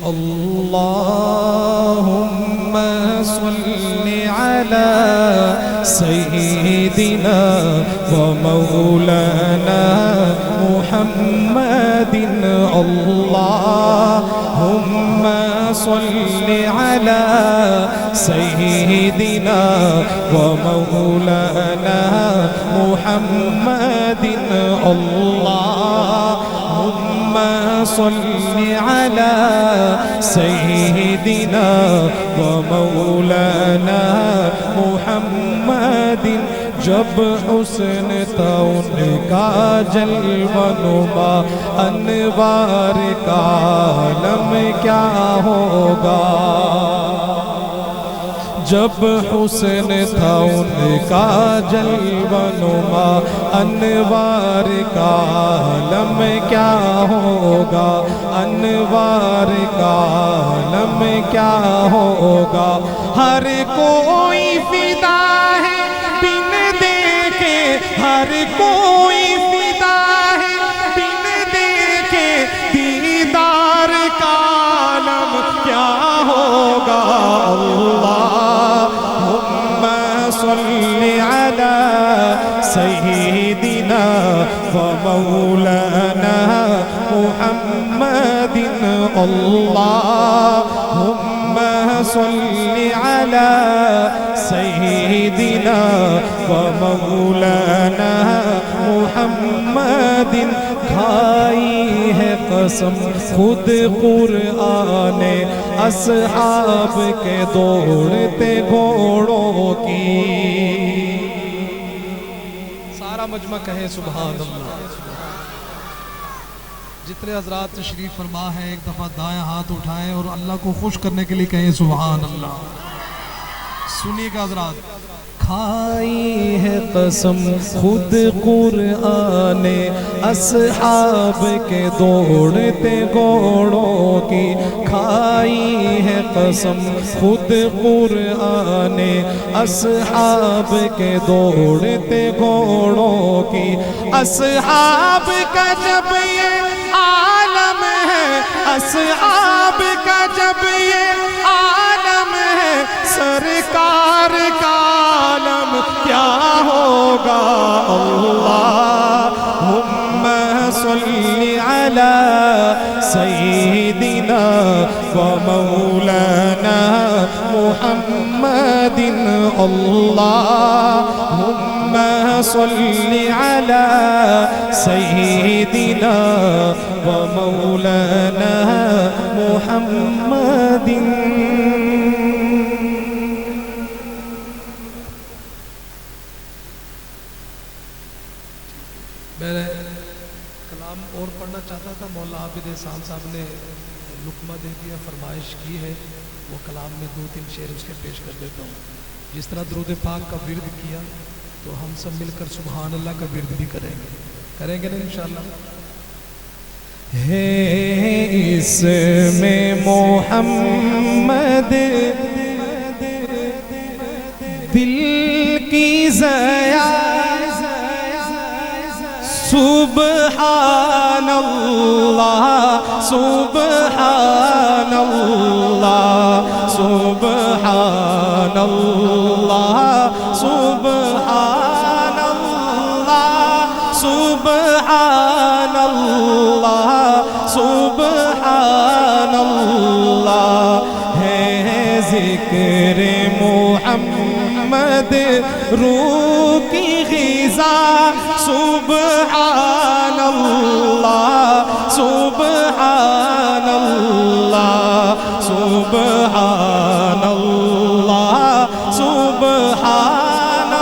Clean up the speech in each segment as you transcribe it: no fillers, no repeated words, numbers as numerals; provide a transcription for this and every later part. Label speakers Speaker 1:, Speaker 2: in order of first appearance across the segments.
Speaker 1: اللهم صل على سيدنا ومولانا محمد اللهم صل على سيدنا ومولانا محمد اللهم صل على سيدنا ومولانا محمد جب حسن تھا ان کا جلوہ نما انوار کا عالم کیا ہوگا جب حسن تھا ان کا جلوہ نما انوار کا عالم کیا ہوگا انوار کا عالم کیا ہوگا ہر کوئی فدا ہے بن دیکھے ہر کوئی فدا ہے بن دیکھے دیدار کا عالم کیا ہوگا اللہم صل علی سیدنا ومولانا محمد اللہم صل علی سیدنا ومولانا محمد کھائی ہے قسم خود قرآن اصحاب کے دوڑتے گھوڑوں کی سارا مجمع کہے سبحان اللہ جتنے حضرات تشریف فرما ہے ایک دفعہ دائیں ہاتھ اٹھائیں اور اللہ کو خوش کرنے کے لیے کہیں سبحان اللہ سنیے گا حضرات کھائی ہے قسم خود قرآن اصحاب کے دوڑتے گھوڑوں کی کھائی ہے قسم خود قرآن اصحاب کے دوڑتے گھوڑوں کی اصحاب کا جب یہ عالم ہے اصحاب کا جب یہ عالم ہے سرکار کا عالم کیا ہوگا اللہم صل علی سیدنا ومولانا محمد اللہم صل علی سیدنا ومولانا محمد میں کلام اور پڑھنا چاہتا تھا مولا عابد احسان صاحب نے لقمہ دے دیا فرمائش کی ہے وہ کلام میں 2-3 شعر اس کے پیش کر دیتا ہوں جس طرح درود پاک کا ورد کیا تو ہم سب مل کر سبحان اللہ کا ورد بھی کریں گے نا انشاءاللہ ہے اس میں محمد دل کی ضیا سبحان اللہ سبحان اللہ سبحان اللہ سبحان اللہ سبحان اللہ سبحان اللہ ہے ذکر محمد روح کی غذا سبحان اللہ سبحان اللہ سبحان اللہ سبحان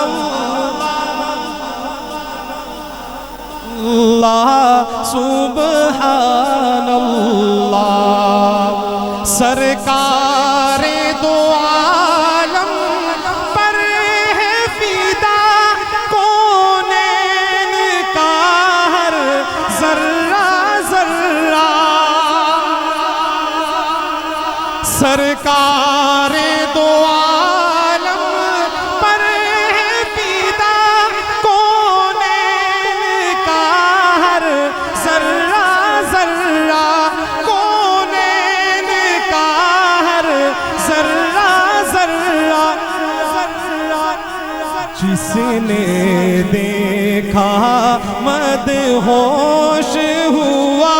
Speaker 1: اللہ سبحان اللہ سرکار دو عالم پر ہے فدا کونین کا ہر ذرہ ذرہ سرکار دو عالم پر ہے فدا کونین کا ہر ذرہ ذرہ کونین
Speaker 2: جس نے دیکھا مدہوش ہوا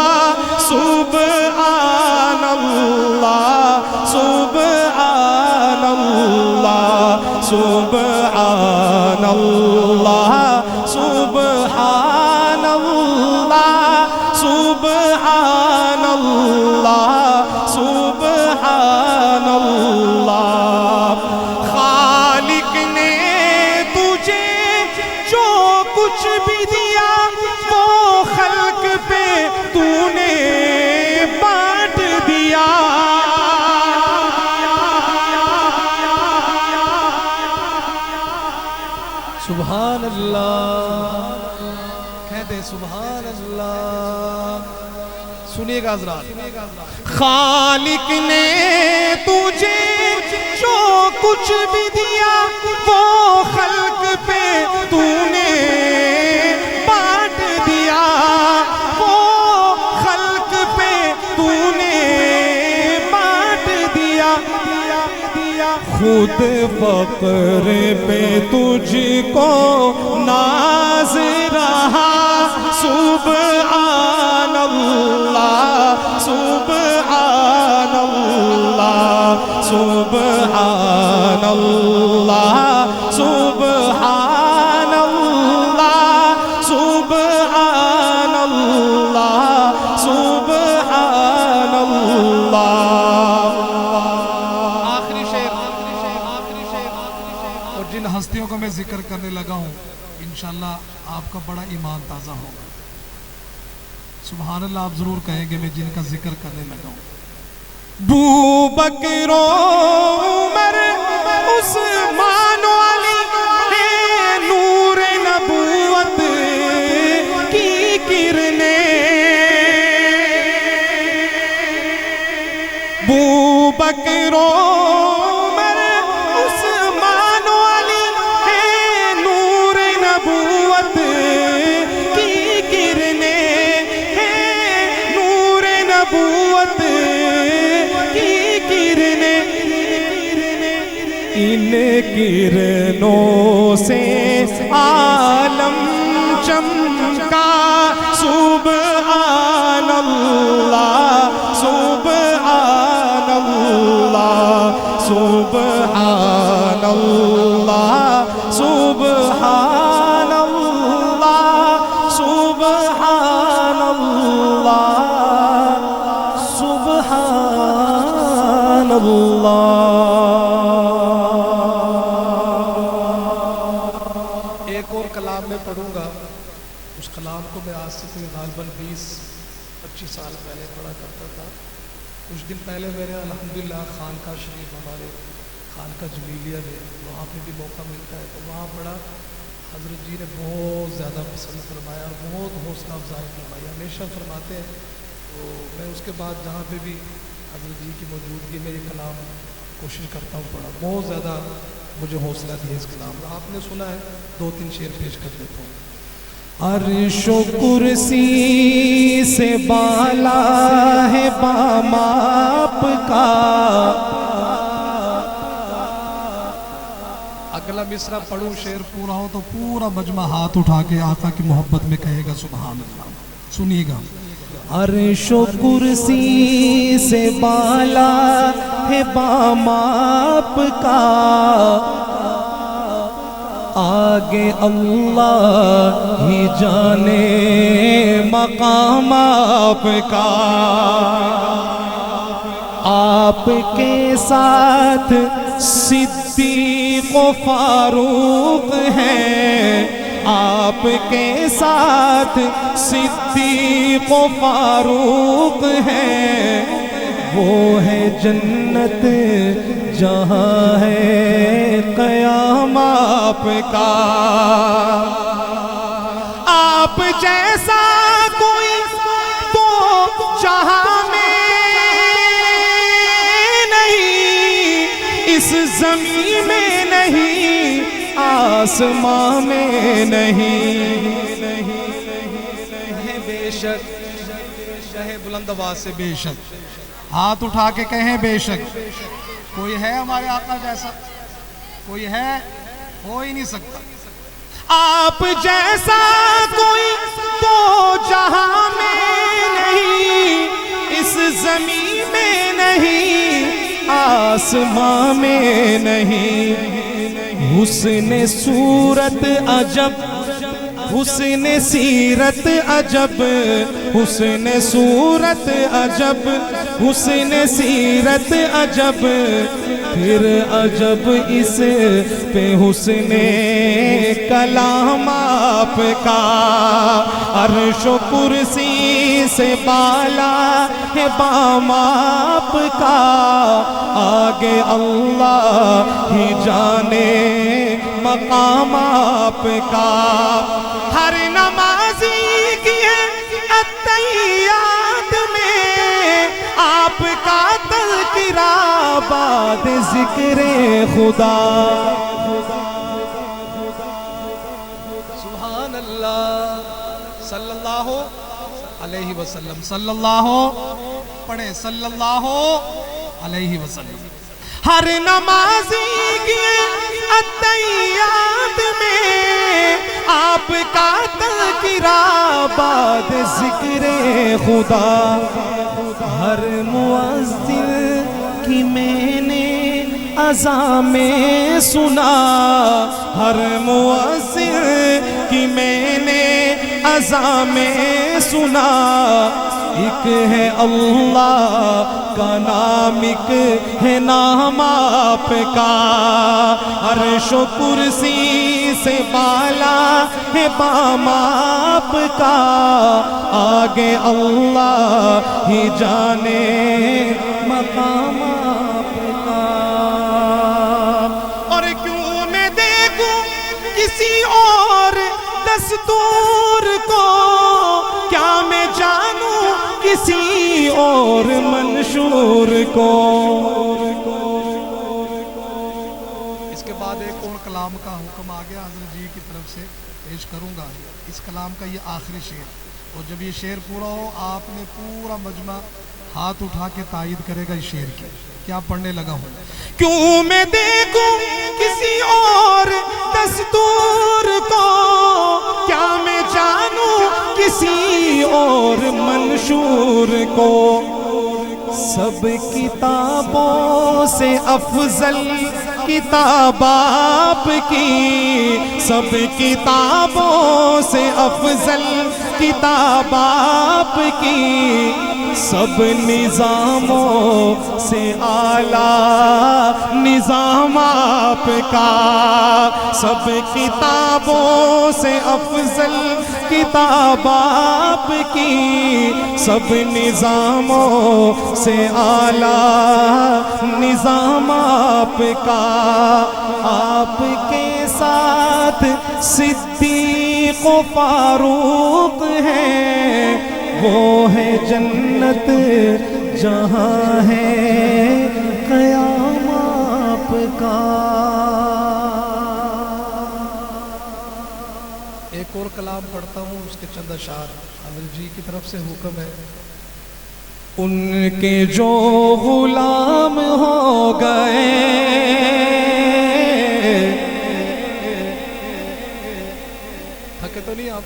Speaker 2: سبحان اللہ سبحان اللہ سبحان اللہ سبحان اللہ سبحان اللہ سبحان اللہ خالق نے تجھے جو کچھ بھی دیا وہ خلق پہ تو نے بانٹ دیا
Speaker 1: سبحان اللہ کہتے سبحان اللہ سنیے گا حضرات
Speaker 2: خالق نے تجھے جو کچھ بھی دیا وہ خلق پہ تو نے بانٹ دیا وہ خلق پہ تو نے بانٹ دیا خود فقر پہ تجھ کو ناز رہا سبحان اللہ سبحان اللہ سبحان اللہ سبحان اللہ سبحان اللہ سبحان اللہ
Speaker 1: آخری شعر اور جن ہستیوں کو میں ذکر کرنے لگا ہوں انشاءاللہ آپ کا بڑا ایمان تازہ ہوگا سبحان اللہ آپ ضرور کہیں گے میں جن کا ذکر کرنے لگا ہوں
Speaker 2: بو بکر و عمر عثمان و علی ہے نور نبوت کی کرنیں بو بکر و عمر عثمان و علی ہے نور نبوت کی کرنیں ہے نور نبوت ان کرنوں سے عالم چمکا سبحان اللہ سبحان اللہ سبحان اللہ سبحان اللہ سبحان اللہ سبحان اللہ
Speaker 1: کلام میں پڑھوں گا اس کلام کو میں آج سے کوئی غالباً 20-25 سال پہلے پڑھا کرتا تھا کچھ دن پہلے میرے الحمدللہ خانقاہ شریف ہمارے خانقاہ جمیلیہ میں وہاں پہ بھی موقع ملتا ہے تو وہاں پڑھا حضرت جی نے بہت زیادہ پسند فرمایا اور بہت حوصلہ افزائی فرمائی ہمیشہ فرماتے ہیں تو میں اس کے بعد جہاں پہ بھی حضرت جی کی موجودگی میں یہ کلام کوشش کرتا ہوں پڑھا بہت زیادہ مجھے حوصلہ دیا اس کلام میں آپ نے سنا ہے 2-3 شعر پیش کر دیتا ہوں
Speaker 2: عرش و کرسی سے بالا ہے باماپ کا
Speaker 1: اگلا مصرع پڑھوں شعر پورا ہو تو پورا مجمع ہاتھ اٹھا کے آقا کی محبت میں کہے گا سبحان اللہ سنیے گا
Speaker 2: عرش و کرسی سے بالا ہے باماپ کا آگے اللہ ہی جانے مقام آپ کا آپ کے ساتھ صدیق و فاروق ہیں آپ کے ساتھ صدیق و فاروق ہیں وہ ہے جنت جہاں ہے قیام آپ کا آپ جیسا کوئی تو جہاں میں نہیں اس زمین میں نہیں آسماں میں نہیں
Speaker 1: بے شک کہے بلند آواز سے بے شک ہاتھ اٹھا کے کہیں بے شک کوئی ہے ہمارے آقا جیسا کوئی ہے ہو ہی نہیں سکتا
Speaker 2: آپ جیسا کوئی تو جہاں میں نہیں، اس زمین میں نہیں، آسمان میں نہیں۔ حسن صورت عجب، حسن سیرت عجب، حسن صورت عجب، حسن سیرت عجب، پھر عجب اس پہ حسن کلام آپ کا۔ عرش و کرسی سے بالا ہے بام آپ کا، آگے اللہ ہی جانے مقام آپ کا۔ ہر نمازی کی ہے التحیات میں آپ کا تذکرہ بعد ذکر خدا۔
Speaker 1: سبحان اللہ، صلی اللہ علیہ وسلم، صلی اللہ، پڑھیں صلی اللہ علیہ وسلم۔
Speaker 2: ہر نمازی کی التحیات میں آپ کا تذکرہ بعد ذکر خدا۔ ہر مؤذن کی میں نے اذان میں سنا، ہر مؤذن کی میں نے اذان میں سنا، ایک ہے اللہ کا نام، ایک ہے نام آپ کا۔ عرش و کرسی سے بالا ہے بام آپ کا، آگے اللہ ہی جانے مقام آپ کا۔ اور کیوں میں دیکھوں کسی اور دستور کو، کیا میں جانوں کسی اور منشور کو۔
Speaker 1: اس کے بعد ایک اور کلام کا حکم آ گیا حضرت جی کی طرف سے، پیش کروں گا اس کلام کا یہ آخری شعر، اور جب یہ شعر پورا ہو آپ نے پورا مجمع ہاتھ اٹھا کے تائید کرے گا اس شعر کی کہ آپ پڑھنے لگا ہوں۔
Speaker 2: کیوں میں دیکھوں کسی اور دستور کو، کیا میں جانوں کسی اور منشور کو۔ سب کتابوں سے افضل کتاب آپ کی، سب کتابوں سے افضل کتاب آپ کی، سب نظاموں سے اعلیٰ نظام آپ کا۔ سب کتابوں سے افضل کتاب آپ کی، سب نظاموں سے اعلیٰ نظام آپ کا۔ آپ کے ساتھ صدیق و فاروق ہیں، وہ ہے جنت جہاں ہے قیام آپ کا۔
Speaker 1: ایک اور کلام پڑھتا ہوں، اس کے چند اشعار حضرت جی کی طرف سے حکم ہے۔
Speaker 2: ان کے جو غلام ہو گئے،
Speaker 1: تھکے تو نہیں آپ؟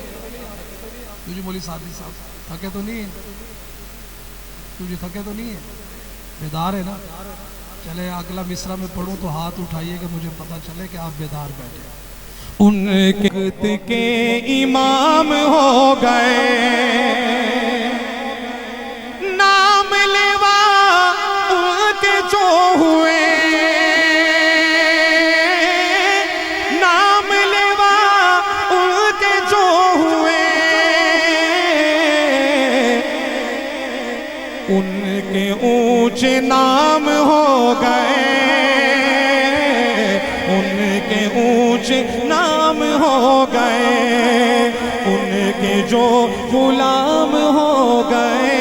Speaker 1: تجھے بولی سادی صاحب تھکے تو نہیں ہے؟ تجھے تھکے تو نہیں ہے؟ بیدار ہے نا؟ چلے اگلا مصرع میں پڑھوں تو ہاتھ اٹھائیے کہ مجھے پتا چلے کہ آپ بیدار بیٹھے۔
Speaker 2: ان کے وقت کے امام ہو گئے، نام لیوا ان کے جو ہوئے، نام لیوا ان کے جو ہوئے، ان کے اونچے نام ہو گئے، ان کے اونچے نام ہو گئے، ان کے جو غلام ہو گئے،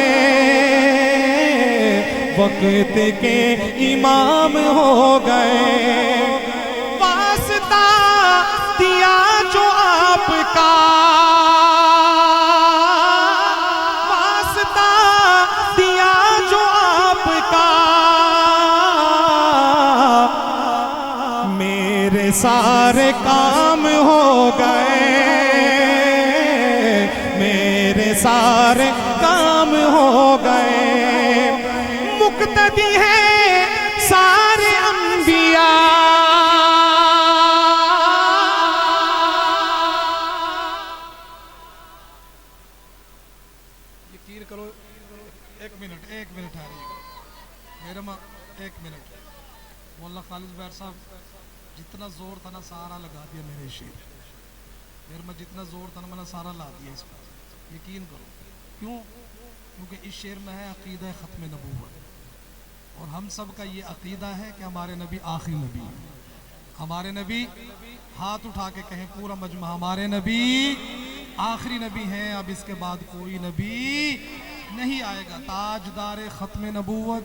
Speaker 2: وقت کے امام ہو گئے۔ واسطہ دیا جو آپ کا، واسطہ دیا جو آپ کا، میرے سارے کام ہو گئے، سارے کام ہو گئے، مقتدی ہیں سارے انبیاء،
Speaker 1: یقین کرو ایک منٹ آ رہی ہے میرے ماں، ایک منٹ. مولانا خالد بیر صاحب جتنا زور تھا نا سارا لگا دیا میرے شیر، میرے میں جتنا زور تھا نا میں نے سارا لا دیا اس پر. یقین کرو کیوں؟ کیونکہ اس شعر میں ہے عقیدہ ختم نبوت، اور ہم سب کا یہ عقیدہ ہے کہ ہمارے نبی آخری نبی ہیں. ہمارے نبی، ہاتھ اٹھا کے کہیں پورا مجمع، ہمارے نبی آخری نبی ہیں، اب اس کے بعد کوئی نبی نہیں آئے گا. تاجدار ختم نبوت،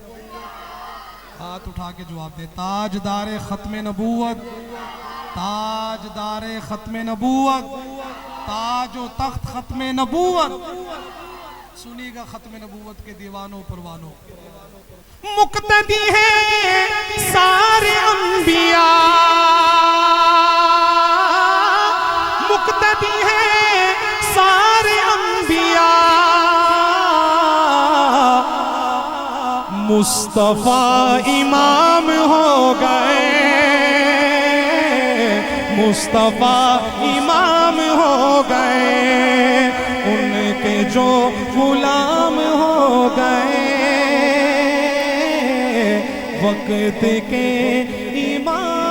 Speaker 1: ہاتھ اٹھا کے جواب دے. تاجدار ختم نبوت، تاجدار ختم نبوت، تاج و تخت ختم نبوت. سنی گا ختم نبوت کے دیوانوں پروانوں.
Speaker 2: مقتدی ہیں سارے انبیاء، مقتدی ہیں سارے انبیاء، مصطفیٰ امام ہو گئے، مصطفیٰ امام ہو گئے، ان کے جو غلام ہو گئے، وقت کے امام